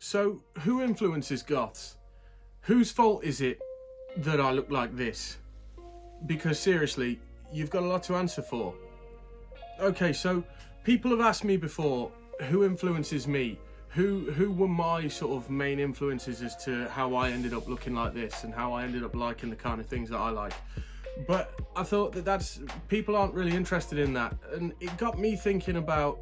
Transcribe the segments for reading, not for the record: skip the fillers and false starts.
So, who influences goths? Whose fault is it that I look like this? Because seriously, you've got a lot to answer for. Okay, so people have asked me before, who influences me? Who were my sort of main influences as to how I ended up looking like this and how I ended up liking the kind of things that I like? But I thought that people aren't really interested in that, and it got me thinking about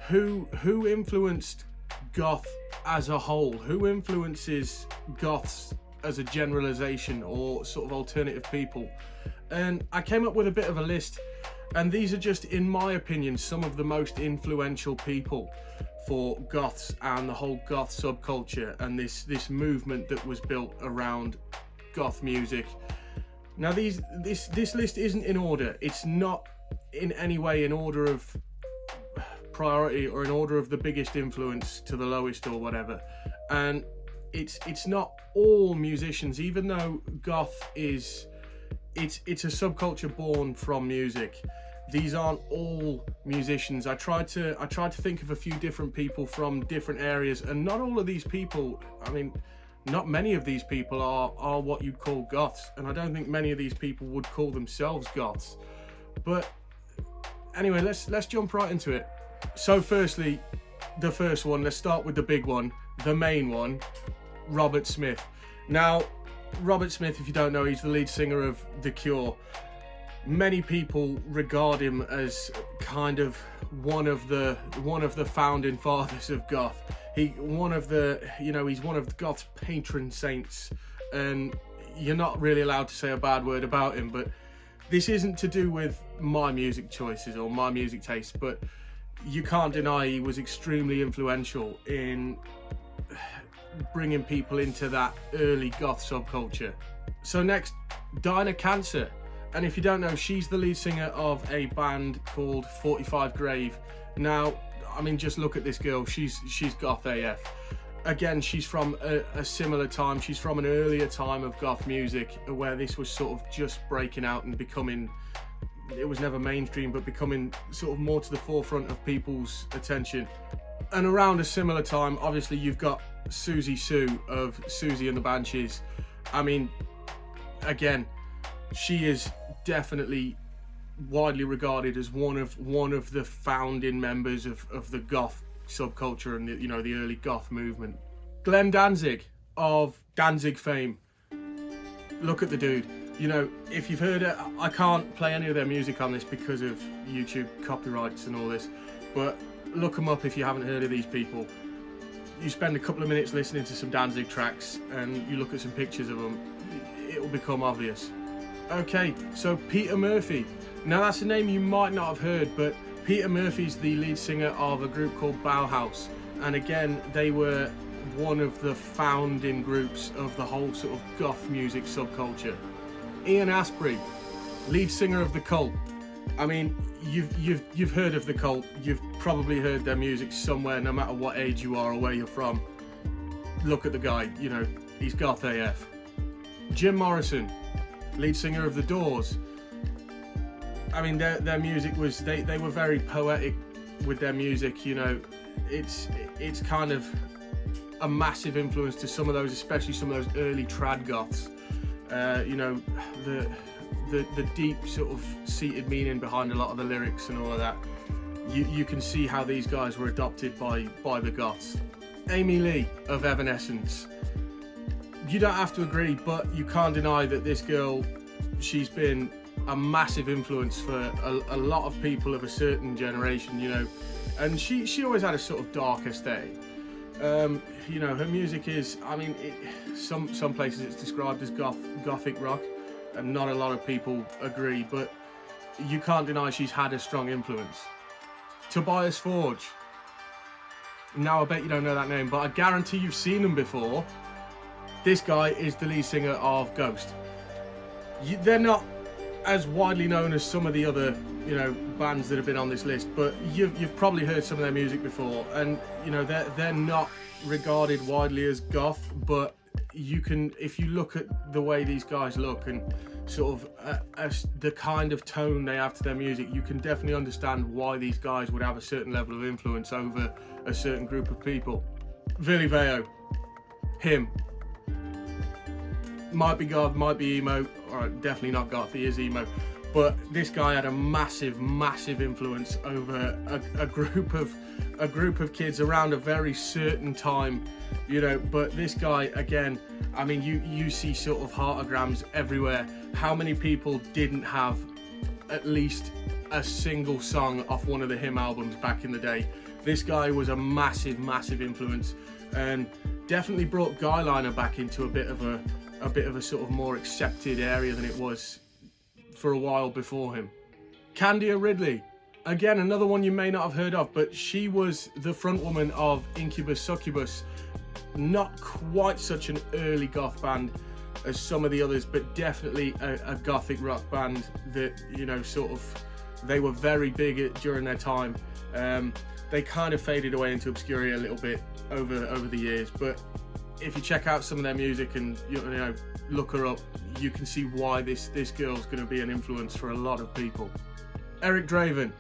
who influenced goth as a whole, who influences goths as a generalization or sort of alternative people. And I came up with a bit of a list, and these are just, in my opinion, some of the most influential people for goths and the whole goth subculture and this movement that was built around goth music. Now this list isn't in order. It's not in any way in order of priority or in order of the biggest influence to the lowest or whatever. And it's not all musicians, even though goth is it's a subculture born from music. These aren't all musicians. I tried to think of a few different people from different areas, and not all of these people, I mean, not many of these people are what you'd call goths, and I don't think many of these people would call themselves goths. But anyway, let's jump right into it. So firstly, the first one, let's start with the big one, the main one, Robert Smith. Now, Robert Smith, if you don't know, he's the lead singer of The Cure. Many people regard him as kind of one of the founding fathers of goth. He's one of the goth's patron saints, and you're not really allowed to say a bad word about him. But this isn't to do with my music choices or my music taste, but you can't deny he was extremely influential in bringing people into that early goth subculture. So next, Dinah Cancer. And if you don't know, she's the lead singer of a band called 45 Grave. Now, I mean, just look at this girl. She's goth AF. Again, she's from a similar time. She's from an earlier time of goth music where this was sort of just breaking out and becoming, it was never mainstream, but becoming sort of more to the forefront of people's attention. And around a similar time, obviously, you've got Susie Sue of Susie and the Banshees. I mean, again, she is definitely widely regarded as one of the founding members of the goth subculture and the early goth movement. Glenn Danzig of Danzig fame. Look at the dude. You know, if you've heard it, I can't play any of their music on this because of YouTube copyrights and all this, but look them up if you haven't heard of these people. You spend a couple of minutes listening to some Danzig tracks and you look at some pictures of them, it will become obvious. Okay, so Peter Murphy. Now that's a name you might not have heard, but Peter Murphy's the lead singer of a group called Bauhaus. And again, they were one of the founding groups of the whole sort of goth music subculture. Ian Astbury, lead singer of The Cult. I mean, you've heard of The Cult. You've probably heard their music somewhere, no matter what age you are or where you're from. Look at the guy, he's goth AF. Jim Morrison, lead singer of The Doors. I mean, their music was, they were very poetic with their music. It's kind of a massive influence to some of those, especially some of those early trad goths. The deep sort of seated meaning behind a lot of the lyrics and all of that. You can see how these guys were adopted by the goths. Amy Lee of Evanescence. You don't have to agree, but you can't deny that this girl, she's been a massive influence for a lot of people of a certain generation, and she always had a sort of dark aesthetic. Her music is, I mean, some places it's described as gothic rock, and not a lot of people agree, but you can't deny she's had a strong influence. Tobias Forge. Now I bet you don't know that name, but I guarantee you've seen him before. This guy is the lead singer of Ghost. They're not as widely known as some of the other, bands that have been on this list, but you've probably heard some of their music before, and they're not regarded widely as goth, but you can, if you look at the way these guys look and sort of the kind of tone they have to their music, you can definitely understand why these guys would have a certain level of influence over a certain group of people. Vilivaio. Him. Might be goth, might be emo, or definitely not goth, he is emo. But this guy had a massive, massive influence over a group of kids around a very certain time, you know. But this guy, again, I mean, you see sort of heartograms everywhere. How many people didn't have at least a single song off one of the him albums back in the day? This guy was a massive, massive influence, and definitely brought guyliner back into a bit of a sort of more accepted area than it was for a while before him. Candia Ridley, again, another one you may not have heard of, but she was the front woman of Incubus Succubus. Not quite such an early goth band as some of the others, but definitely a gothic rock band that, you know, sort of, they were very big during their time. They kind of faded away into obscurity a little bit over the years, but if you check out some of their music and you know, look her up, you can see why this girl's going to be an influence for a lot of people. Eric Draven.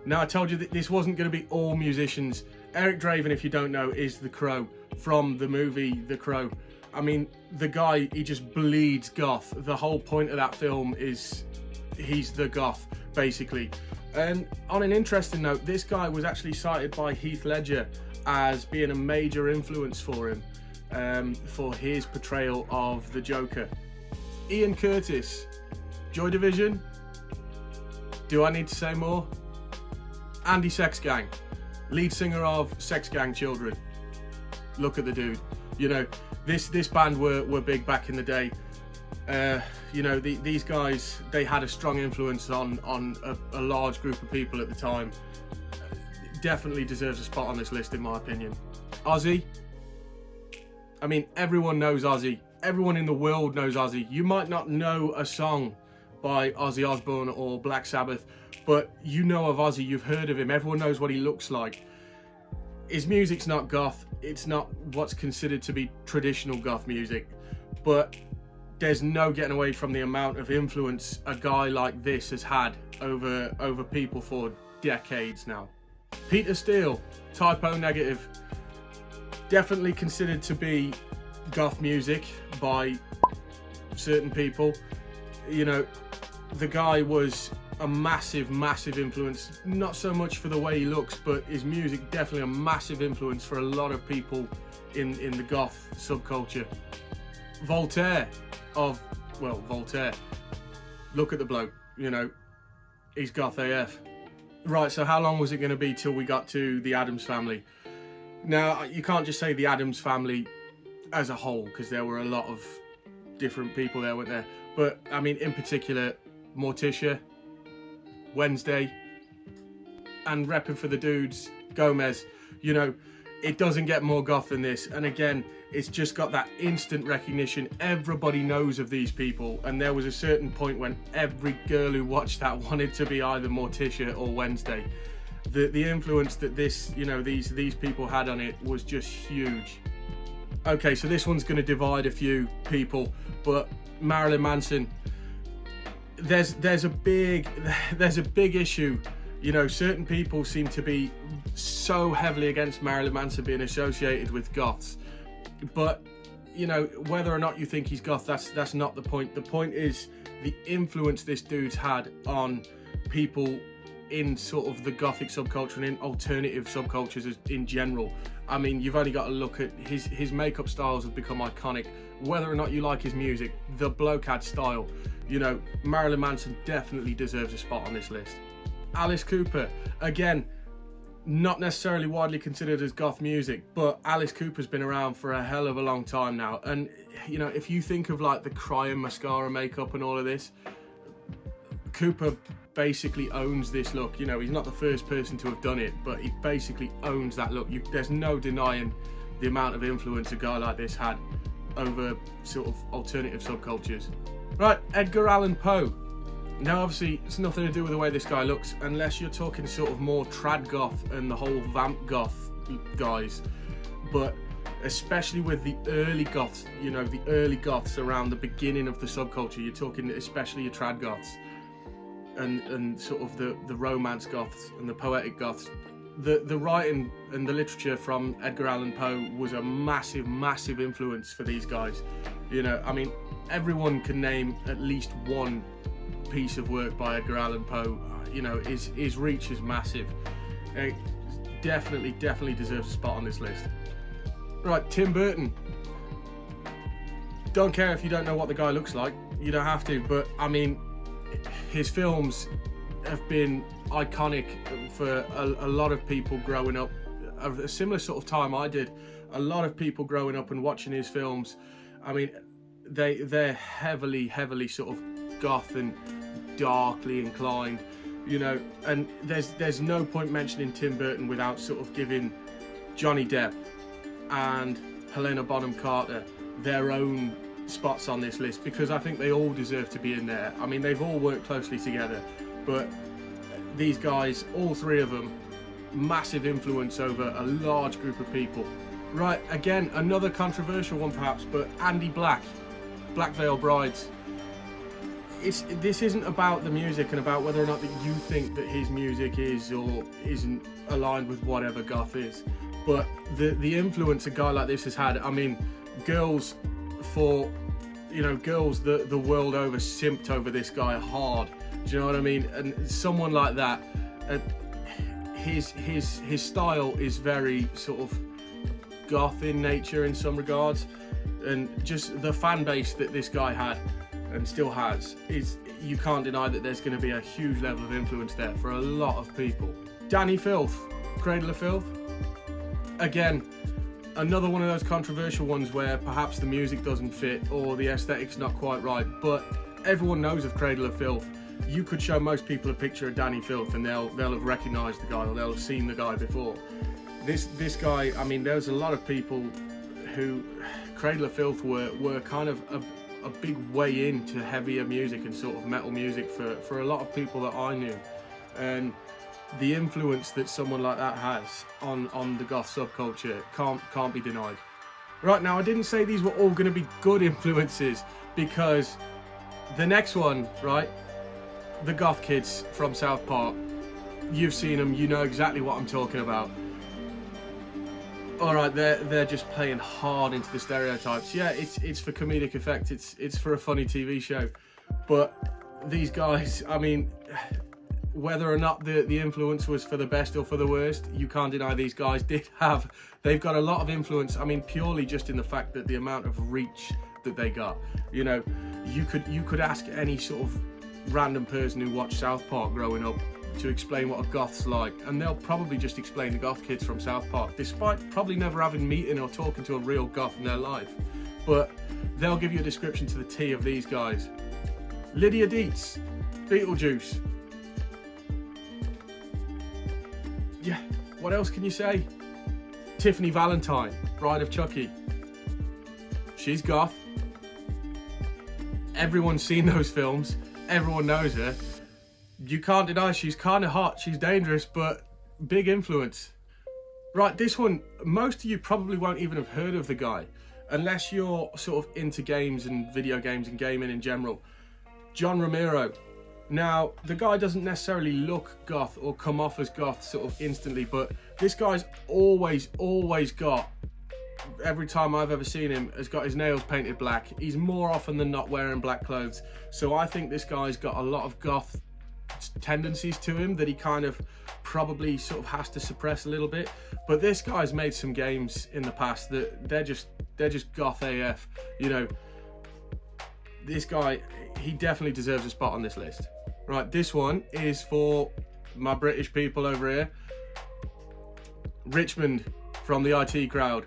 Now, I told you that this wasn't going to be all musicians. Eric Draven, if you don't know, is the Crow from the movie The Crow. I mean, the guy, he just bleeds goth. The whole point of that film is he's the goth, basically. And on an interesting note, this guy was actually cited by Heath Ledger as being a major influence for him, for his portrayal of the Joker. Ian Curtis, Joy Division. Do I need to say more? Andy Sex Gang, lead singer of Sex Gang Children. Look at the dude. You know, this band were big back in the day. You know, these guys, they had a strong influence on a large group of people at the time. Definitely deserves a spot on this list, in my opinion. Ozzy. I mean, everyone knows Ozzy. Everyone in the world knows Ozzy. You might not know a song by Ozzy Osbourne or Black Sabbath, but you know of Ozzy, you've heard of him, everyone knows what he looks like. His music's not goth, it's not what's considered to be traditional goth music, but there's no getting away from the amount of influence a guy like this has had over people for decades now. Peter Steele, Typo Negative, definitely considered to be goth music by certain people. You know, the guy was a massive, massive influence, not so much for the way he looks, but his music definitely a massive influence for a lot of people in the goth subculture. Voltaire, Voltaire, look at the bloke, you know, he's goth AF. Right, so how long was it going to be till we got to the Addams Family? Now, you can't just say the Addams Family as a whole, because there were a lot of different people there, weren't there? But, I mean, in particular, Morticia, Wednesday, and repping for the dudes, Gomez. You know, it doesn't get more goth than this. And again, it's just got that instant recognition. Everybody knows of these people. And there was a certain point when every girl who watched that wanted to be either Morticia or Wednesday. The influence that this, you know, these people had on it was just huge. Okay, so this one's going to divide a few people, but Marilyn Manson, there's a big issue. You know, certain people seem to be so heavily against Marilyn Manson being associated with goths, but you know, whether or not you think he's goth, that's not the point. The point is the influence this dude's had on people in sort of the gothic subculture and in alternative subcultures in general. I mean, you've only got to look at his makeup styles have become iconic. Whether or not you like his music, the bloke had style. You know, Marilyn Manson definitely deserves a spot on this list. Alice Cooper, again, not necessarily widely considered as goth music, but Alice Cooper's been around for a hell of a long time now. And, you know, if you think of like the crying mascara makeup and all of this, Cooper basically owns this look. You know, he's not the first person to have done it, but he basically owns that look. There's no denying the amount of influence a guy like this had over sort of alternative subcultures. Right, Edgar Allan Poe. Now, obviously, it's nothing to do with the way this guy looks, unless you're talking sort of more trad goth and the whole vamp goth guys. But especially with the early goths, you know, the early goths around the beginning of the subculture, you're talking especially your trad goths and sort of the romance goths and the poetic goths. the writing and the literature from Edgar Allan Poe was a massive influence for these guys. You know, I mean, everyone can name at least one piece of work by Edgar Allan Poe. You know, his reach is massive. Definitely deserves a spot on this list. Right, Tim Burton. Don't care if you don't know what the guy looks like. You don't have to, but I mean, his films have been iconic for a lot of people growing up. At a similar sort of time I did. A lot of people growing up and watching his films. I mean, they're heavily sort of goth and darkly inclined, you know. And there's no point mentioning Tim Burton without sort of giving Johnny Depp and Helena Bonham Carter their own spots on this list, because I think they all deserve to be in there. I mean, they've all worked closely together, but these guys, all three of them, massive influence over a large group of people. Right, again, another controversial one perhaps, but Andy Black, Blackvale Brides. This isn't about the music and about whether or not that you think that his music is or isn't aligned with whatever goth is, but the influence a guy like this has had. I mean, girls the world over simped over this guy hard. Do you know what I mean? And someone like that, his style is very sort of goth in nature in some regards, and just the fan base that this guy had and still has, is, you can't deny that there's going to be a huge level of influence there for a lot of people. Danny Filth, Cradle of Filth. Again, another one of those controversial ones where perhaps the music doesn't fit or the aesthetic's not quite right, but everyone knows of Cradle of Filth. You could show most people a picture of Danny Filth and they'll have recognised the guy, or they'll have seen the guy before. This guy, I mean, there's a lot of people who Cradle of Filth were kind of a big way into heavier music and sort of metal music for a lot of people that I knew. And the influence that someone like that has on the goth subculture can't be denied. Right, now I didn't say these were all going to be good influences, because the next one, right, the goth kids from South Park, you've seen them, you know exactly what I'm talking about. Alright, they're just playing hard into the stereotypes. Yeah, it's for comedic effect, it's for a funny TV show, but these guys, I mean, whether or not the influence was for the best or for the worst, you can't deny these guys they've got a lot of influence. I mean, purely just in the fact that the amount of reach that they got. You know, you could ask any sort of random person who watched South Park growing up to explain what a goth's like, and they'll probably just explain the goth kids from South Park, despite probably never having meeting or talking to a real goth in their life. But they'll give you a description to the T of these guys. Lydia Dietz, Beetlejuice. Yeah, what else can you say? Tiffany Valentine, Bride of Chucky. She's goth. Everyone's seen those films. Everyone knows her. You can't deny she's kind of hot, she's dangerous, but big influence. Right, this one, most of you probably won't even have heard of the guy, unless you're sort of into games and video games and gaming in general. John Romero. Now, the guy doesn't necessarily look goth or come off as goth sort of instantly, but this guy's always got, every time I've ever seen him, has got his nails painted black. He's more often than not wearing black clothes. So I think this guy's got a lot of goth tendencies to him that he kind of probably sort of has to suppress a little bit. But this guy's made some games in the past that they're just goth AF. You know, this guy, he definitely deserves a spot on this list. Right, this one is for my British people over here. Richmond from the IT crowd.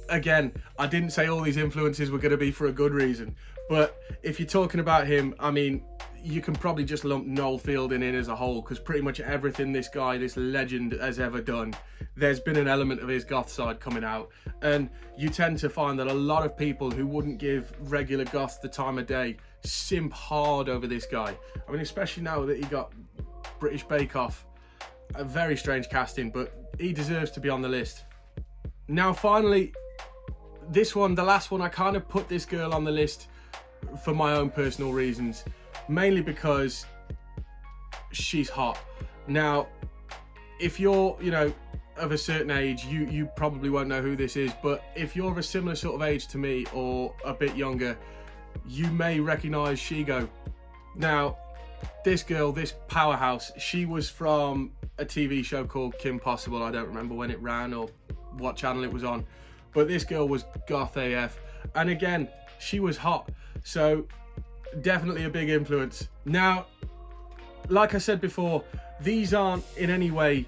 Again, I didn't say all these influences were going to be for a good reason, but if you're talking about him, I mean, you can probably just lump Noel Fielding in as a whole, because pretty much everything this guy, this legend, has ever done, there's been an element of his goth side coming out. And you tend to find that a lot of people who wouldn't give regular goths the time of day simp hard over this guy. I mean, especially now that he got British Bake Off. A very strange casting, but he deserves to be on the list. Now finally, this one, the last one, I kind of put this girl on the list for my own personal reasons, mainly because she's hot. Now, if you're, you know, of a certain age, you probably won't know who this is, but if you're of a similar sort of age to me or a bit younger, you may recognize Shigo. Now, this girl, this powerhouse, she was from a TV show called Kim Possible. I don't remember when it ran or what channel it was on, but this girl was goth AF, and again, she was hot, so definitely a big influence. Now, like I said before, these aren't in any way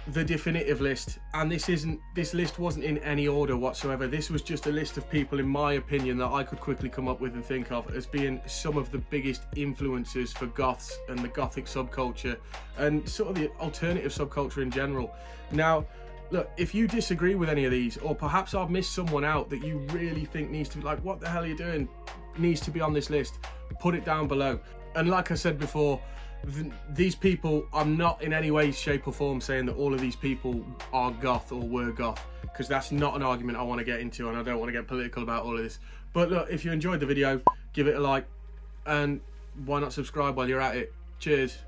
the definitive list, and this list wasn't in any order whatsoever. This was just a list of people, in my opinion, that I could quickly come up with and think of as being some of the biggest influences for goths and the gothic subculture and sort of the alternative subculture in general. Now, look, if you disagree with any of these, or perhaps I've missed someone out that you really think needs to be, like, what the hell are you doing, needs to be on this list, put it down below. And like I said before, these people, I'm not in any way, shape or form saying that all of these people are goth or were goth, because that's not an argument I want to get into, and I don't want to get political about all of this. But look, if you enjoyed the video, give it a like, and why not subscribe while you're at it. Cheers.